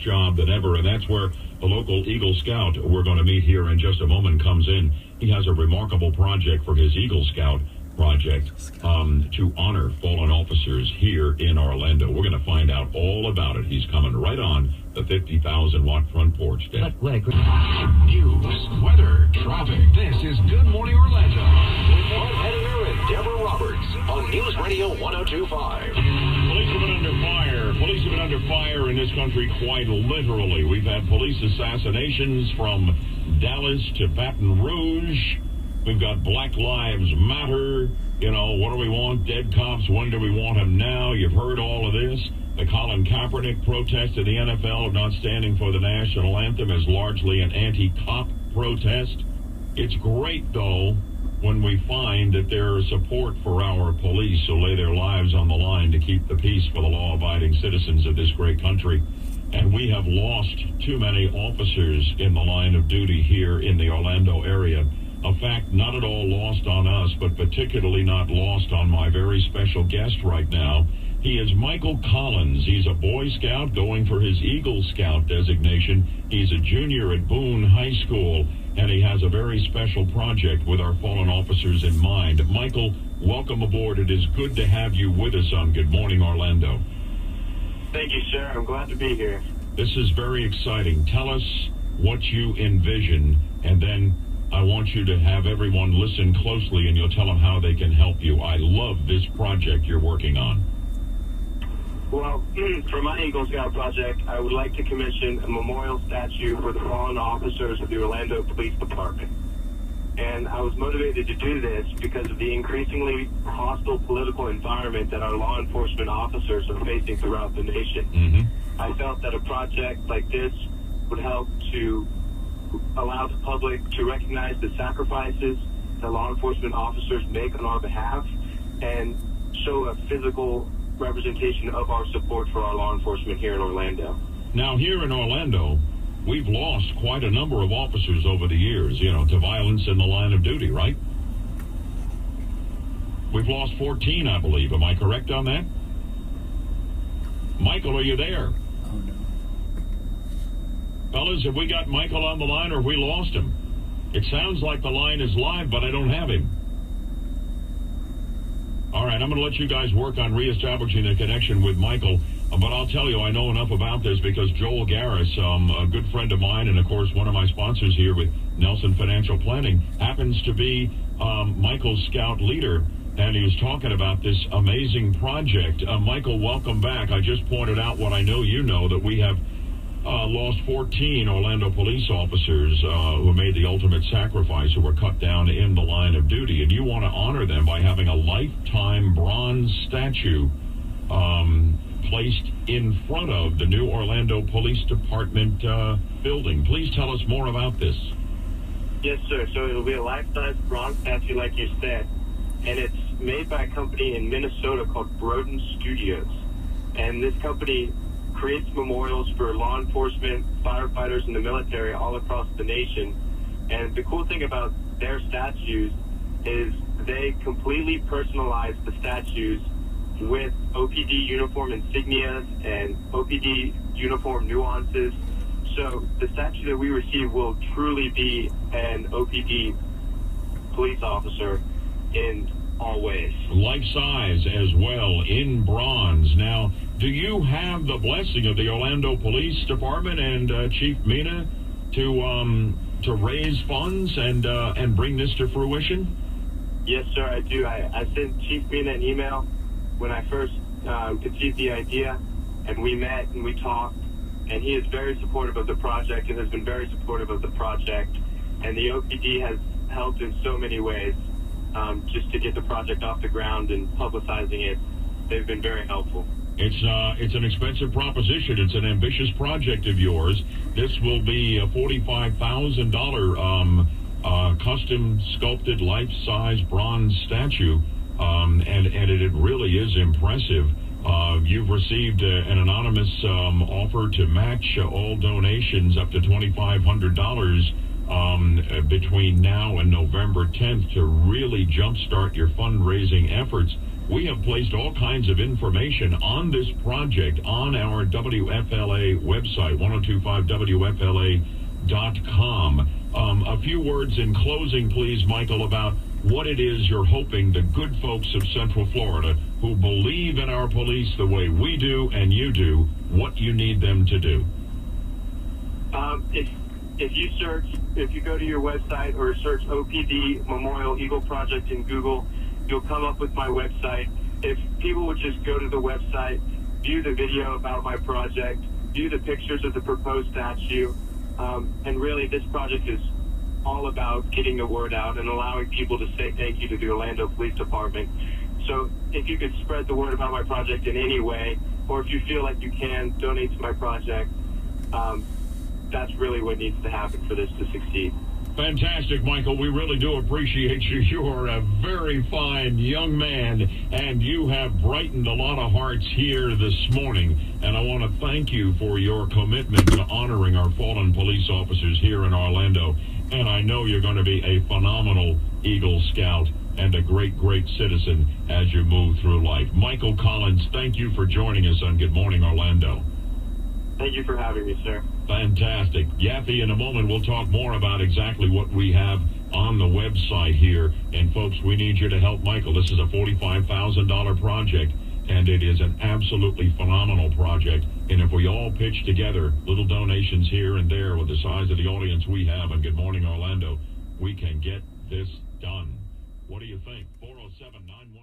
job than ever, and that's where the local Eagle Scout we're going to meet here in just a moment comes in. He has a remarkable project for his Eagle Scout project to honor fallen officers here in Orlando. We're going to find out all about it. He's coming right on the 50,000-watt front porch. News, weather, traffic. This is Good Morning Orlando with Bud Hedinger and Deborah Roberts on News Radio 102.5. Police have been under fire. Police have been under fire in this country quite literally. We've had police assassinations from Dallas to Baton Rouge. We've got Black Lives Matter. You know, what do we want? Dead cops. When do we want them now? You've heard all of this. The Colin Kaepernick protest in the NFL of not standing for the national anthem is largely an anti-cop protest. It's great, though, when we find that there is support for our police who lay their lives on the line to keep the peace for the law-abiding citizens of this great country. And we have lost too many officers in the line of duty here in the Orlando area. A fact not at all lost on us, but particularly not lost on my very special guest right now. He is Michael Collins. He's a Boy Scout going for his Eagle Scout designation. He's a junior at Boone High School, and he has a very special project with our fallen officers in mind. Michael, welcome aboard. It is good to have you with us on Good Morning Orlando. Thank you, sir. I'm glad to be here. This is very exciting. Tell us what you envision, and then I want you to have everyone listen closely, and you'll tell them how they can help you. I love this project you're working on. Well, for my Eagle Scout project, I would like to commission a memorial statue for the fallen officers of the Orlando Police Department. And I was motivated to do this because of the increasingly hostile political environment that our law enforcement officers are facing throughout the nation. I felt that a project like this would help to allow the public to recognize the sacrifices that law enforcement officers make on our behalf and show a physical representation of our support for our law enforcement here in Orlando. Now, here in Orlando, we've lost quite a number of officers over the years, you know, to violence in the line of duty, right? We've lost 14, I believe. Am I correct on that? Michael, are you there? Oh, no. Fellas, have we got Michael on the line or have we lost him? It sounds like the line is live, but I don't have him. All right, I'm going to let you guys work on reestablishing the connection with Michael. But I'll tell you, I know enough about this because Joel Garris, a good friend of mine, and of course one of my sponsors here with Nelson Financial Planning, happens to be Michael's scout leader, and he was talking about this amazing project. Michael, welcome back. I just pointed out what I know you know, that we have lost 14 Orlando police officers who made the ultimate sacrifice, who were cut down in the line of duty, and you want to honor them by having a lifetime bronze statue placed in front of the new Orlando Police Department building. Please tell us more about this. Yes, sir. So it'll be a life-size bronze statue, like you said, and it's made by a company in Minnesota called Broden Studios. And this company creates memorials for law enforcement, firefighters, and the military all across the nation. And the cool thing about their statues is they completely personalize the statues with OPD uniform insignias and OPD uniform nuances. So the statue that we receive will truly be an OPD police officer in all ways. Life size as well, in bronze. Now, do you have the blessing of the Orlando Police Department and Chief Mina to raise funds and bring this to fruition? Yes, sir, I do. I sent Chief Mina an email when I first conceived the idea, and we met and we talked, and he is very supportive of the project and has been very supportive of the project. And the OPD has helped in so many ways just to get the project off the ground and publicizing it. They've been very helpful. It's an expensive proposition. It's an ambitious project of yours. This will be a $45,000 custom sculpted life-size bronze statue, and it really is impressive. You've received an anonymous offer to match all donations up to $2,500 between now and November 10th to really jumpstart your fundraising efforts. we have placed all kinds of information on this project on our WFLA website, 1025WFLA.com. A few words in closing, please, Michael, about what it is you're hoping the good folks of Central Florida who believe in our police the way we do and you do, what you need them to do. If you go to your website or search OPD Memorial Eagle Project in Google, you'll come up with my website. If people would just go to the website, view the video about my project, view the pictures of the proposed statue, and really this project is all about getting the word out and allowing people to say thank you to the Orlando Police Department. So if you could spread the word about my project in any way, or if you feel like you can, donate to my project, that's really what needs to happen for this to succeed. Fantastic, Michael. We really do appreciate you. You are a very fine young man, and you have brightened a lot of hearts here this morning. And I want to thank you for your commitment to honoring our fallen police officers here in Orlando. And I know you're going to be a phenomenal Eagle Scout and a great, great citizen as you move through life. Michael Collins, thank you for joining us on Good Morning Orlando. Thank you for having me, sir. Fantastic. Yaffe, in a moment, we'll talk more about exactly what we have on the website here. And, folks, we need you to help Michael. This is a $45,000 project, and it is an absolutely phenomenal project. And if we all pitch together, little donations here and there with the size of the audience we have on Good Morning Orlando, we can get this done. What do you think? 407-911.